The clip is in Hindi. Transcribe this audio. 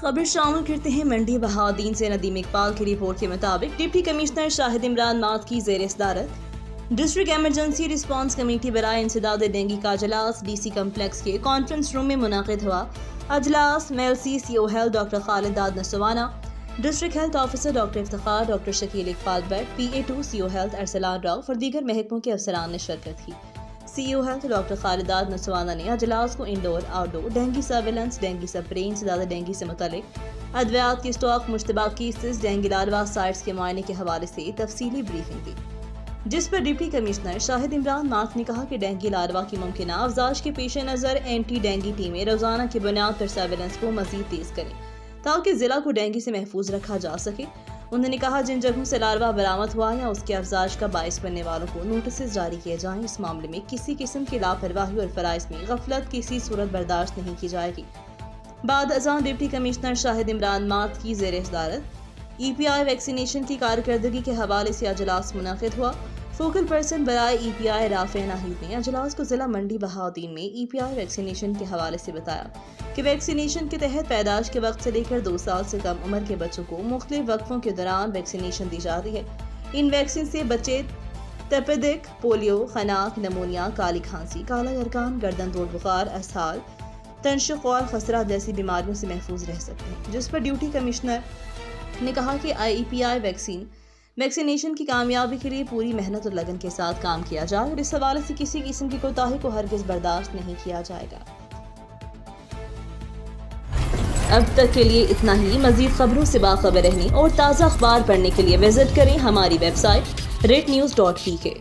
खबर शामिल करते हैं मंडी बहाउद्दीन से। नदीम इकबाल की रिपोर्ट के मुताबिक डिप्टी कमिश्नर शाहिद इमरान मात की जेर सदारत डिस्ट्रिक्ट एमरजेंसी रिस्पांस कमेटी बराए इंसदाद डेंगू का अजलास डीसी कम्प्लेक्स के कॉन्फ्रेंस रूम में मुनाकिद हुआ। अजलास में LC CO health doctor Khalid Dad Naswana, district health officer doctor Iftikhar, doctor Shakeel Iqbal Bhatt, PA2 CO health Arsalan Rao और दीगर महकमों के अफसरान ने शिरकत की। CEO health doctor Khalid Dad नसवाना ने अजलास को indoor outdoor dengue surveillance, dengue spray, इंसदाद डेंगू से मुतल्लिक अद्वियात की स्टॉक, मुश्तबा केसेस, डेंगू लार्वा साइट्स के मुआयने के हवाले से तफसीली ब्रीफिंग दी, जिस पर डिप्टी कमिश्नर शाहिद इमरान मात ने कहा कि डेंगू लार्वा की मुमकिन अफजाज के पेश नज़र एंटी डेंगू टीमें रोजाना की बुनियाद पर सर्वेलेंस को मजीद तेज करें ताकि जिला को डेंगू से महफूज रखा जा सके। उन्होंने कहा जिन जगहों से लार्वा बरामद हुआ या उसके अफजाज का बाइस बनने वालों को नोटिस जारी किए जाएं। इस मामले में किसी किस्म की लापरवाही और फराइज में गफलत किसी सूरत बर्दाश्त नहीं की जाएगी। बाद अज़ां डिप्टी कमिश्नर शाहिद इमरान मात की जेर सदारत EPI वैक्सीनेशन की कारकर्दगी के हवाले से अजलास मुनाकिद हुआ। फोकल पर्सन बराए EPI राफे नाहिद ने अजलास को जिला मंडी बहाउद्दीन में EPI वैक्सीनेशन के हवाले से बताया कि वैक्सीनेशन के तहत पैदाइश के वक्त से लेकर 2 साल से कम उम्र के बच्चों को मुख्तलिफ वक्फों के दौरान वैक्सीनेशन दी जाती है। इन वैक्सीन से बच्चे तपेदिक, पोलियो, खनाक, नमूनिया, काली खांसी, काला यरकान, गर्दन तोड़ बुखार, असहाल, तंशुक और खसरा जैसी बीमारियों से महफूज रह सकते हैं। जिस पर ड्यूटी कमिश्नर ने कहा कि EPI वैक्सीनेशन की कामयाबी के लिए पूरी मेहनत और लगन के साथ काम किया जाए और इस हवाले से किसी किस्म की कोताही को हरगिज बर्दाश्त नहीं किया जाएगा। अब तक के लिए इतना ही। मजीद खबरों से बाखबर रहने और ताज़ा अखबार पढ़ने के लिए विजिट करें हमारी वेबसाइट rednews.pk।